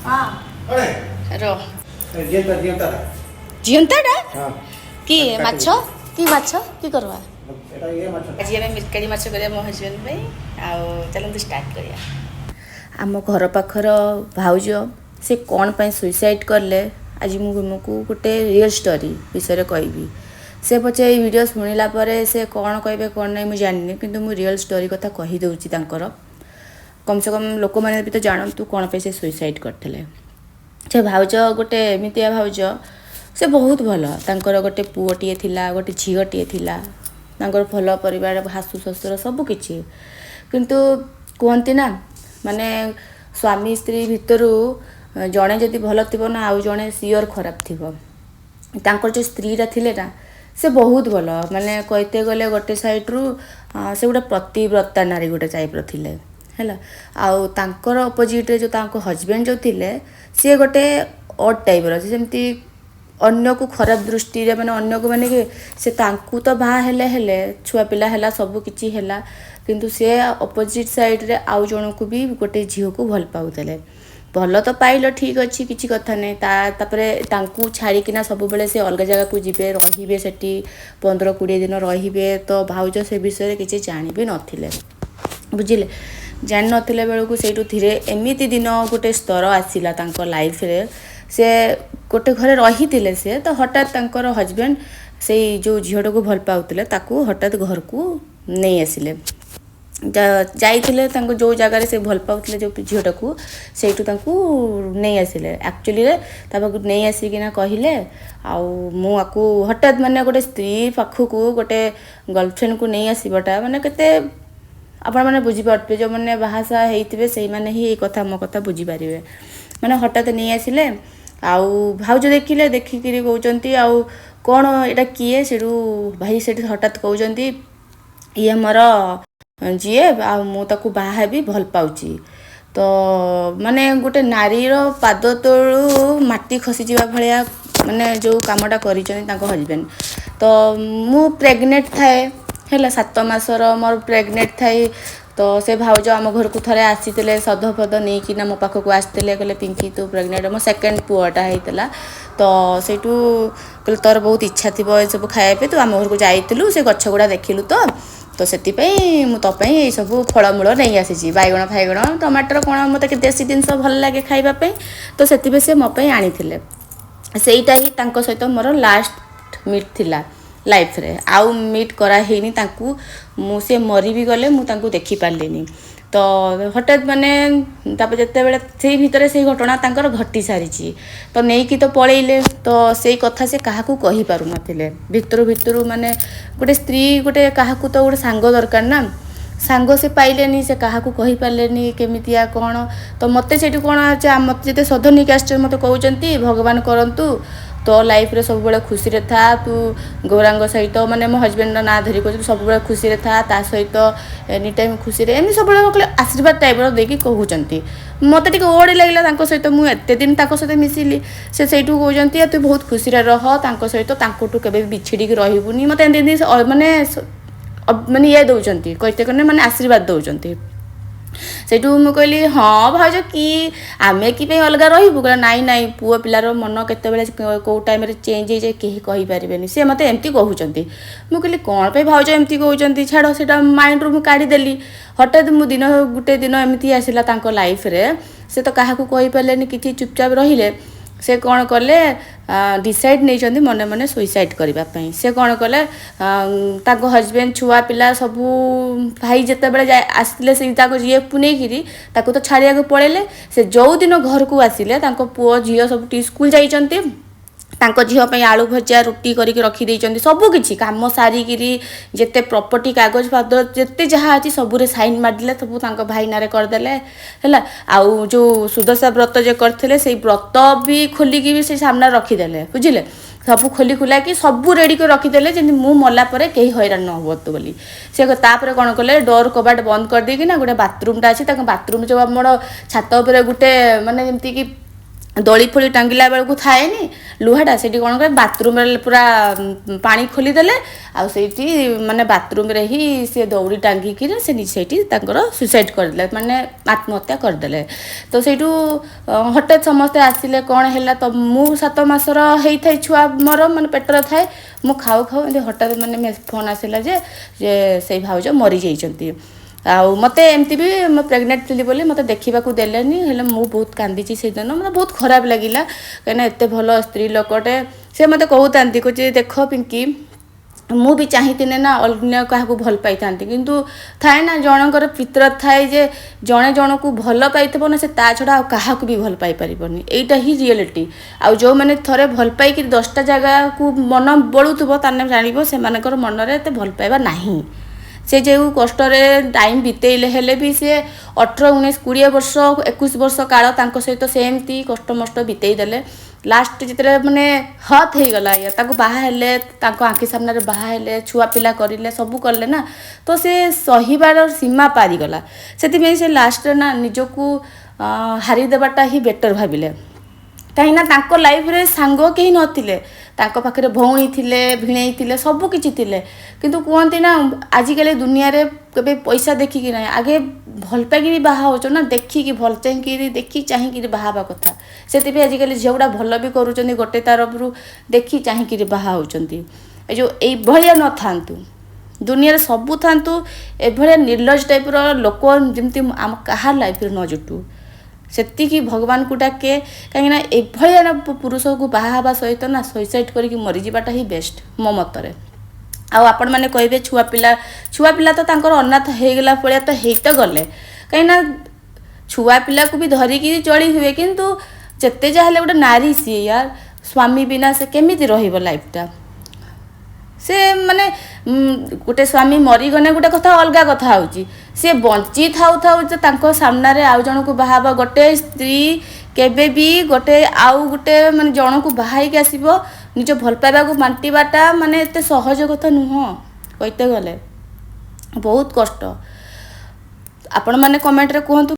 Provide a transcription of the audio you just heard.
हाँ रो जियंताटा हाँ कि माछ कि करवा एटा ये माछ आज आम मिरकाड़ी माछ करिया मो हजबैंड पे आउ चलते स्टार्ट करिया आम घर पाखर भाउज से कौन पाई सुइसाइड करले आज मुझे गोटे रियल स्टोरी विषय कहबी से पचे ये वीडियो शुणिला से कौन कहे कौन नहीं मुझे जानी किंतु मु रियल स्टोरी कथा कहीदे कम से कम लोक मैंने भी तो जानतु कौन पे से सुइसाइड करते से भाउज गोटे एमतिया भाउज से बहुत भल तांकर गोटे पुओटीए थिला गोटे झीओटीए थिला तांकर भल परिवार शाशु शशुर सबकि किंतु कहती ना माने स्वामी स्त्री भितरू जड़े जदि भल थी ना आउ जड़े सियोर खराब थी तांकर जो स्त्रीटा थिले ना से बहुत भल माने कहते गले गोटे साइड्रु से गोटे प्रतिव्रता नारी गोटे टाइप्र थिले है आउ तांकर अपोजिट जो तांको हजबैंड जो थिले सी गोटे अड टाइप्र जमती अन्य को खराब दृष्टि माने अन्य को माने से तांकु तो बाहा हेले छुआ पिला है सब किछि हैला किंतु से अपोजिट साइड रे आउ जन को भी गोटे झील को भल पाउतले भल तो पाइल ठीक अच्छी किसी कथा नहीं तापरे तांकु छाड़ीकिना सब बेले से अलग जगह को जीवे रहिबे सेठी 15-20 दिन रहिबे तो भाउज से विषय किसी जानी भी नथिले बुझिले जान नथिले बेलू से धीरे एमती दिन गोटे स्तर आसला तांको लाइफ रे से गोटे घरे रही थे से तो हठात तांकर हजबैंड से जो झीटा को भल पाउतले ताकू हठात घर को नहीं आसिले जाइए जो जगार से भल पाउतले जो झीटा को से नहीं आसिले एक्चुअली नहीं आसिकिना कहले आकू हठात माने गोटे स्त्री पाखक गोटे गर्लफ्रेंड को नहीं आसबाटा माने केते आपण मैंने बुझीपारे जो मैंने बाहासा होते से मैंने ही ये कथा मो कथा बुझीपारे मैंने हठात नहीं आसिले आउ भाउज देखिले देखिकी कहते आउ कौन एटा किए से भाई से हठात कहते ये मोर जीए आकु बाहा भी भल पाऊँगी तो माने गोटे नारीर पाद तलू माटी खसी जावा भाया माने जो कामटा कर हजबैंड तो मु प्रेग्नेंट थाए है 7 मासर मोर प्रेग्नेंट थाई तो से भाउज आम घर को थे आसी सदफद नहीं कि मो पाखक आसते कहले पिंकी तू प्रेग्नेंट मो सेकेंड पुआटा होता तो सेठू कहले तोर बहुत इच्छा थी ये सब खाया तू आम घर को जाइलु से गछ गुड़ा देखिलु तो से मुझे ये सब फलमूल नहीं आसी बैगण फाइगण टमाटर कौन मत देसी जिनस भल लगे खावाई तो से मोपाई आनी सेटा ही सहित मोर लास्ट मीट थिला लाइफ रे आउ मीट करा हेनी तांकू मु से मरी भी गले मु तांकू देखि पारलिनी तो हठात माने तापर जते बेले से भितरे से घटना तांकर घटी सारिची तो नहीं कि तो पळेइले तो सेई कथा से काहाकू कहि पारु नथिले भितरु माने गोटे स्त्री गोटे काहाकू तो गोटे सांग दरकार ना सांग से पाइलेनी से काहाकू कहि पारलेनी केमितिया कोन तो मते सेठी कोन मते जते सधनी कास्ट मते कहउचंती भगवान करंतु तो लाइफ रे सब बड़े खुशी रे था तू गौरांग सहित माने मो हजबैंड ना धरी को सब बड़े खुशी रे था ता सहित एनी टाइम खुशी रे एनी सब बड़े आशीर्वाद टाइप रो देकी कहउचंती मते टिक ओडी लागला तांको सहित मु एते दिन तांको सहित मिसिली से सेठू कहउचंती तू बहुत खुशी रे रह तांको सहित तांकोटू केबे बिछिडी के रहिबुनी मते एंदी माने माने ये दउचंती कहते कने माने आशीर्वाद दउचंती सेठू मुझे कहली हाँ भाज कि आमे कि अलग रही नाई नाई पुओ पिलार मन केत कौ टाइम चेंज हो जाए कहीं कहींपारे सी मत एमती कहते मुझे कहली कौन पे भाज एमती कहते छाड़ से माइंड रू काढ़ीदेली हठात मु दिन गोटे दिन एमती आसला लाइफ रे से तो क्या कहींपारे कि चुपचाप रहिले से कौन कले डिसाइड नहीं मन मन सुइसाइड करने से कौन कले हजबैंड छुआ पिला सबू भाई जिते बड़े आसते से ये पुनईकि तो छाड़िया पड़े से जो दिन घर को आसिले पुओ झील सब स्कूल जाइंट झील आलू भजा रुटी करके रखी सबू किसी कम सारिकी जिते प्रॉपर्टी कागज पत्र जिते जहाँ अच्छी सबूरे साइन मारदे सब भाई ना करदे है आउ जो सुदशा व्रत जो करते से व्रत भी खोलिकी भी से सामने रखीदे बुझे सब खोली खुला कि सबू रेडी कर रखीदे जमी मु मला पर कहीं हैरान न हो बोली से कौन कले डोर कबाट बंद कर देकी ना गोटे बाथरूमटा अच्छी बाथरूम जो आम छात उपर गोटे माने जमती कि दली फली टांगिला बेलू थाएनि ଲୁହାଟା ସେଇଠି କ'ଣ କରେ ବାଥରୁମ୍ରେ ପୁରା ପାଣି ଖୋଲିଦେଲେ ଆଉ ସେଇଠି ମାନେ ବାଥରୁମ୍ରେ ହିଁ ସେ ଦଉଡ଼ି ଟାଙ୍ଗିକିରି ସେ ସେଇଠି ତାଙ୍କର ସୁଇସାଇଡ଼୍ କରିଦେଲେ ମାନେ ଆତ୍ମହତ୍ୟା କରିଦେଲେ। ତ ସେଇଠୁ ହଠାତ୍ ସମସ୍ତେ ଆସିଲେ କ'ଣ ହେଲା ତ ମୁଁ 7 ମାସର ହେଇଥାଏ ଛୁଆ ମୋର ମାନେ ପେଟରେ ଥାଏ। ମୁଁ ଖାଉ ଏମିତି ହଠାତ୍ ମାନେ ଫୋନ୍ ଆସିଲା ଯେ ସେଇ ଭାଉଜ ମରିଯାଇଛନ୍ତି। ଆଉ ମୋତେ ଏମିତି ବି ମୁଁ ପ୍ରେଗନେଣ୍ଟ ଥିଲି ବୋଲି ମୋତେ ଦେଖିବାକୁ ଦେଲେନି। ହେଲେ ମୁଁ ବହୁତ କାନ୍ଦିଛି ସେଇଦିନ, ମୋତେ ବହୁତ ଖରାପ ଲାଗିଲା କାହିଁକିନା ଏତେ ଭଲ ସ୍ତ୍ରୀ ଲୋକଟେ। ସେ ମୋତେ କହୁଥାନ୍ତି କହୁଛି ଦେଖ ପିଙ୍କି ମୁଁ ବି ଚାହିଁଥିଲି ନା ଅନ୍ୟ କାହାକୁ ଭଲ ପାଇଥାନ୍ତି, କିନ୍ତୁ ଥାଏ ନା ଜଣଙ୍କର ଫିତରତ ଥାଏ ଯେ ଜଣେ ଜଣକୁ ଭଲ ପାଇଥିବ ନା ସେ ତା ଛଡ଼ା ଆଉ କାହାକୁ ବି ଭଲ ପାଇପାରିବନି। ଏଇଟା ହିଁ ରିଏଲିଟି। ଆଉ ଯେଉଁମାନେ ଥରେ ଭଲ ପାଇକି 10ଟା ଜାଗାକୁ ମନ ବଳୁଥିବ ତାହେଲେ ଜାଣିବ ସେମାନଙ୍କର ମନରେ ଏତେ ଭଲ ପାଇବା ନାହିଁ। ସେ ଯେଉଁ କଷ୍ଟରେ ଟାଇମ୍ ବିତେଇଲେ ହେଲେ ବି ସେ 18, 19, 20 ବର୍ଷ 21 ବର୍ଷ କାଳ ତାଙ୍କ ସହିତ ସେମିତି କଷ୍ଟମଷ୍ଟ ବିତେଇ ଦେଲେ। ଲାଷ୍ଟ ଯେତେବେଳେ ମାନେ ହତ୍ ହେଇଗଲା ତାକୁ ବାହା ହେଲେ, ତାଙ୍କ ଆଖି ସାମ୍ନାରେ ବାହା ହେଲେ, ଛୁଆ ପିଲା କରିଲେ, ସବୁ କଲେ ନା, ତ ସେ ସହିବାର ସୀମା ପାରିଗଲା। ସେଥିପାଇଁ ସେ ଲାଷ୍ଟରେ ନା ନିଜକୁ ହାରିଦେବାଟା ହିଁ ବେଟର୍ ଭାବିଲେ। କାହିଁକିନା ତାଙ୍କ ଲାଇଫ୍ରେ ସାଙ୍ଗ କେହି ନଥିଲେ, ତାଙ୍କ ପାଖରେ ଭଉଣୀ ଥିଲେ, ଭିଣେଇ ଥିଲେ, ସବୁ କିଛି ଥିଲେ। କିନ୍ତୁ କୁହନ୍ତି ନା ଆଜିକାଲି ଦୁନିଆରେ କେବେ ପଇସା ଦେଖିକି ନାହିଁ, ଆଗେ ଭଲ ପାଇକିରି ବାହା ହେଉଛ ନା, ଦେଖିକି ଭଲ ଚାହିଁକିରି ଦେଖି ଚାହିଁକିରି ବାହା ହେବା କଥା। ସେଥିପାଇଁ ଆଜିକାଲି ଝିଅଗୁଡ଼ା ଭଲ ବି କରୁଛନ୍ତି, ଗୋଟେ ତରଫରୁ ଦେଖି ଚାହିଁକିରି ବାହା ହେଉଛନ୍ତି। ଏଇଭଳିଆ ନଥାନ୍ତୁ, ଦୁନିଆରେ ସବୁ ଥାନ୍ତୁ, ଏଭଳିଆ ନିର୍ଲଜ ଟାଇପ୍ର ଲୋକ ଯେମିତି ଆମ କାହା ଲାଇଫ୍ରେ ନ ଜୁଟୁ। ସେତିକି ଭଗବାନଙ୍କୁ ଡାକେ, କାହିଁକିନା ଏଭଳିଆ ପୁରୁଷକୁ ବାହା ହେବା ସହିତ ନା ସୁଇସାଇଡ଼୍ କରିକି ମରିଯିବାଟା ହିଁ ବେଷ୍ଟ ମୋ ମତରେ। ଆଉ ଆପଣମାନେ କହିବେ ଛୁଆ ପିଲା ତ ତାଙ୍କର ଅନାଥ ହେଇଗଲା ଭଳିଆ ତ ହେଇ ତ ଗଲେ, କାହିଁକିନା ଛୁଆ ପିଲାକୁ ବି ଧରିକି ଚଳି ହୁଏ, କିନ୍ତୁ ଯେତେ ଯାହା ହେଲେ ଗୋଟେ ନାରୀ ସିଏ ୟାର, ସ୍ୱାମୀ ବିନା ସେ କେମିତି ରହିବ ଲାଇଫ୍ଟା। ସେ ମାନେ ଗୋଟେ ସ୍ୱାମୀ ମରିଗଲେ ଗୋଟେ କଥା, ଅଲଗା କଥା ହେଉଛି ସେ ବଞ୍ଚି ଥାଉ ଯେ ତାଙ୍କ ସାମ୍ନାରେ ଆଉ ଜଣକୁ ବାହା ହେବା। ଗୋଟେ ସ୍ତ୍ରୀ କେବେ ବି ଆଉ ଗୋଟେ ମାନେ ଜଣକୁ ବାହା ହେଇକି ଆସିବ, ନିଜ ଭଲ ପାଇବାକୁ ବାଣ୍ଟିବାଟା ମାନେ ଏତେ ସହଜ କଥା ନୁହଁ। କହିତେ ଗଲେ ବହୁତ କଷ୍ଟ। ଆପଣମାନେ କମେଣ୍ଟରେ କୁହନ୍ତୁ।